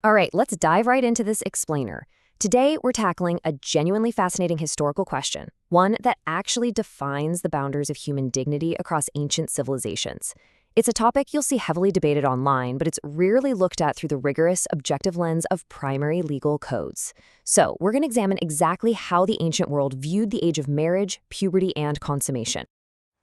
All right, let's dive right into this explainer. Today, we're tackling a genuinely fascinating historical question, one that actually defines the boundaries of human dignity across ancient civilizations. It's a topic you'll see heavily debated online, but it's rarely looked at through the rigorous, objective lens of primary legal codes. So, we're going to examine exactly how the ancient world viewed the age of marriage, puberty, and consummation.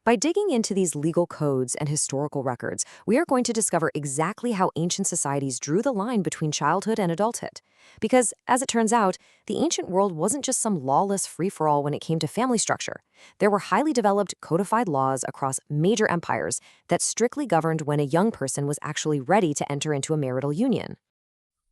By digging into these legal codes and historical records, we are going to discover exactly how ancient societies drew the line between childhood and adulthood. Because, as it turns out, the ancient world wasn't just some lawless free-for-all when it came to family structure. There were highly developed, codified laws across major empires that strictly governed when a young person was actually ready to enter into a marital union.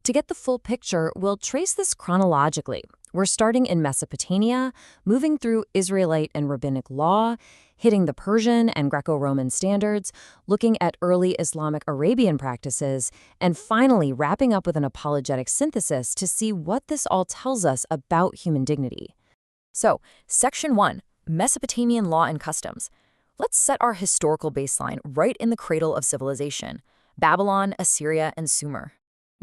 To get the full picture, we'll trace this chronologically. We're starting in Mesopotamia, moving through Israelite and rabbinic law, hitting the Persian and Greco-Roman standards, looking at early Islamic Arabian practices, and finally wrapping up with an apologetic synthesis to see what this all tells us about human dignity. So, Section 1, Mesopotamian Law and Customs. Let's set our historical baseline right in the cradle of civilization, Babylon, Assyria, and Sumer.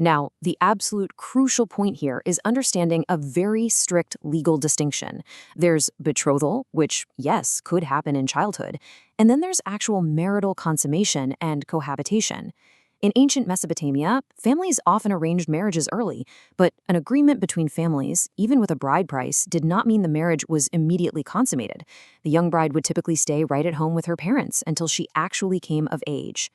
Now, the absolute crucial point here is understanding a very strict legal distinction. There's betrothal, which, yes, could happen in childhood, and then there's actual marital consummation and cohabitation. In ancient Mesopotamia, families often arranged marriages early, but an agreement between families, even with a bride price, did not mean the marriage was immediately consummated. The young bride would typically stay right at home with her parents until she actually came of age.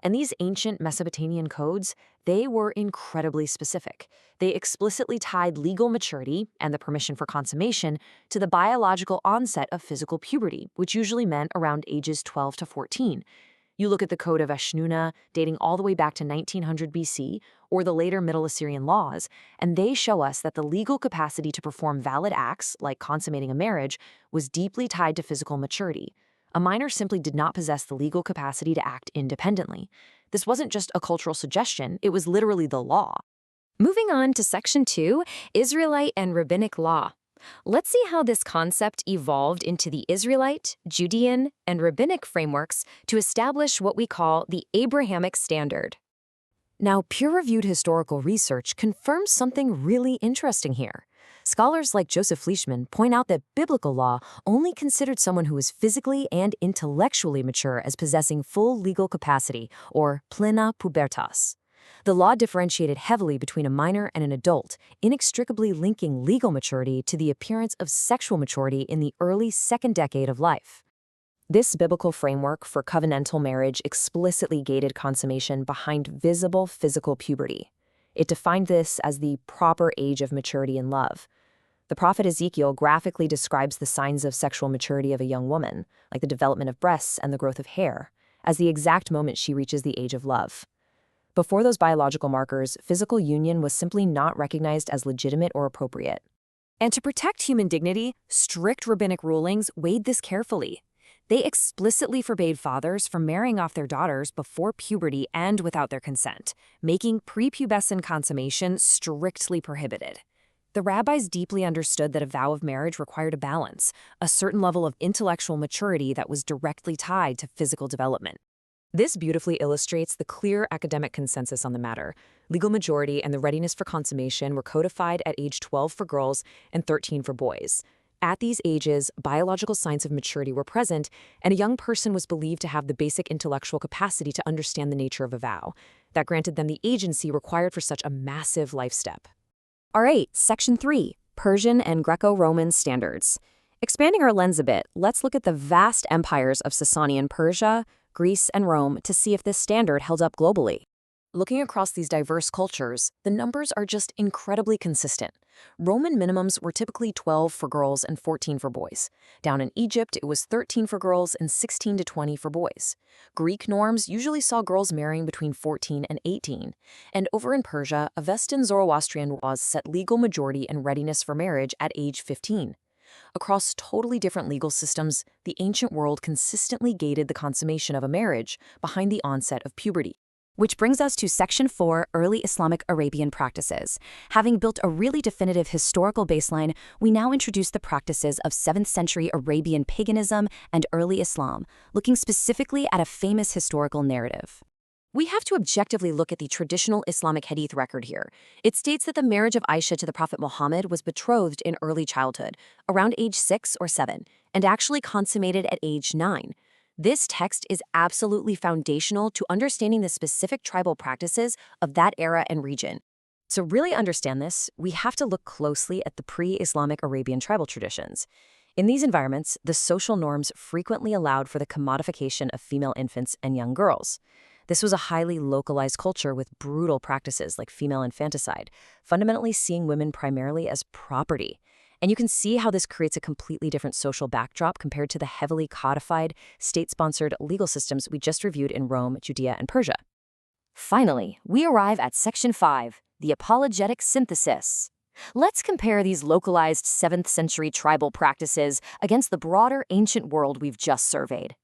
And these ancient Mesopotamian codes, they were incredibly specific. They explicitly tied legal maturity and the permission for consummation to the biological onset of physical puberty, which usually meant around ages 12 to 14. You look at the Code of Eshnunna, dating all the way back to 1900 BC, or the later Middle Assyrian laws, and they show us that the legal capacity to perform valid acts, like consummating a marriage, was deeply tied to physical maturity. A minor simply did not possess the legal capacity to act independently. This wasn't just a cultural suggestion, it was literally the law. Moving on to Section 2, Israelite and Rabbinic Law. Let's see how this concept evolved into the Israelite, Judean, and Rabbinic frameworks to establish what we call the Abrahamic standard. Now, peer-reviewed historical research confirms something really interesting here. Scholars like Joseph Fleischman point out that biblical law only considered someone who was physically and intellectually mature as possessing full legal capacity, or plena pubertas. The law differentiated heavily between a minor and an adult, inextricably linking legal maturity to the appearance of sexual maturity in the early second decade of life. This biblical framework for covenantal marriage explicitly gated consummation behind visible physical puberty. It defined this as the proper age of maturity in love. The prophet Ezekiel graphically describes the signs of sexual maturity of a young woman, like the development of breasts and the growth of hair, as the exact moment she reaches the age of love. Before those biological markers, physical union was simply not recognized as legitimate or appropriate. And to protect human dignity, strict rabbinic rulings weighed this carefully. They explicitly forbade fathers from marrying off their daughters before puberty and without their consent, making prepubescent consummation strictly prohibited. The rabbis deeply understood that a vow of marriage required a balance, a certain level of intellectual maturity that was directly tied to physical development. This beautifully illustrates the clear academic consensus on the matter. Legal majority and the readiness for consummation were codified at age 12 for girls and 13 for boys. At these ages, biological signs of maturity were present, and a young person was believed to have the basic intellectual capacity to understand the nature of a vow. That granted them the agency required for such a massive life step. All right, Section 3, Persian and Greco-Roman standards. Expanding our lens a bit, let's look at the vast empires of Sasanian Persia, Greece, and Rome to see if this standard held up globally. Looking across these diverse cultures, the numbers are just incredibly consistent. Roman minimums were typically 12 for girls and 14 for boys. Down in Egypt, it was 13 for girls and 16 to 20 for boys. Greek norms usually saw girls marrying between 14 and 18. And over in Persia, Avestan Zoroastrian laws set legal majority and readiness for marriage at age 15. Across totally different legal systems, the ancient world consistently gated the consummation of a marriage behind the onset of puberty. Which brings us to Section 4, Early Islamic Arabian Practices. Having built a really definitive historical baseline, we now introduce the practices of 7th century Arabian paganism and early Islam, looking specifically at a famous historical narrative. We have to objectively look at the traditional Islamic hadith record here. It states that the marriage of Aisha to the Prophet Muhammad was betrothed in early childhood, around age 6 or 7, and actually consummated at age 9. This text is absolutely foundational to understanding the specific tribal practices of that era and region. To really understand this, we have to look closely at the pre-Islamic Arabian tribal traditions. In these environments, the social norms frequently allowed for the commodification of female infants and young girls. This was a highly localized culture with brutal practices like female infanticide, fundamentally seeing women primarily as property. And you can see how this creates a completely different social backdrop compared to the heavily codified, state-sponsored legal systems we just reviewed in Rome, Judea, and Persia. Finally, we arrive at Section 5, the Apologetic synthesis. Let's compare these localized 7th century tribal practices against the broader ancient world we've just surveyed.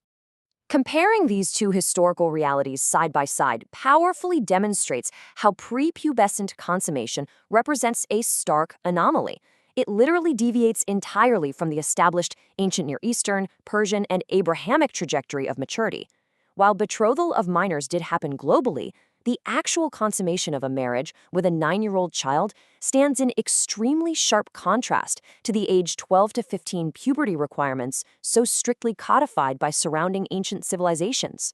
Comparing these two historical realities side by side powerfully demonstrates how prepubescent consummation represents a stark anomaly. It literally deviates entirely from the established ancient Near Eastern, Persian, and Abrahamic trajectory of maturity. While betrothal of minors did happen globally, the actual consummation of a marriage with a 9-year-old child stands in extremely sharp contrast to the age 12 to 15 puberty requirements so strictly codified by surrounding ancient civilizations.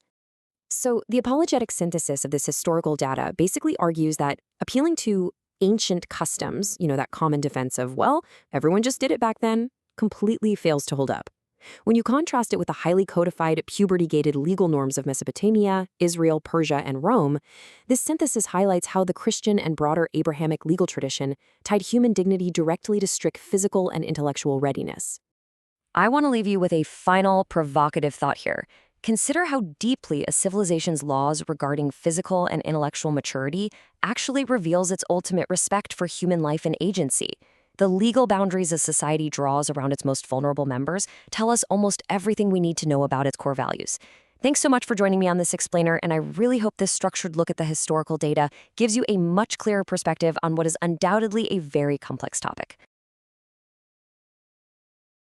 So the apologetic synthesis of this historical data basically argues that appealing to ancient customs, that common defense of, well, everyone just did it back then, completely fails to hold up. When you contrast it with the highly codified, puberty-gated legal norms of Mesopotamia, Israel, Persia, and Rome, this synthesis highlights how the Christian and broader Abrahamic legal tradition tied human dignity directly to strict physical and intellectual readiness. I want to leave you with a final provocative thought here. Consider how deeply a civilization's laws regarding physical and intellectual maturity actually reveals its ultimate respect for human life and agency. The legal boundaries a society draws around its most vulnerable members tell us almost everything we need to know about its core values. Thanks so much for joining me on this explainer, and I really hope this structured look at the historical data gives you a much clearer perspective on what is undoubtedly a very complex topic.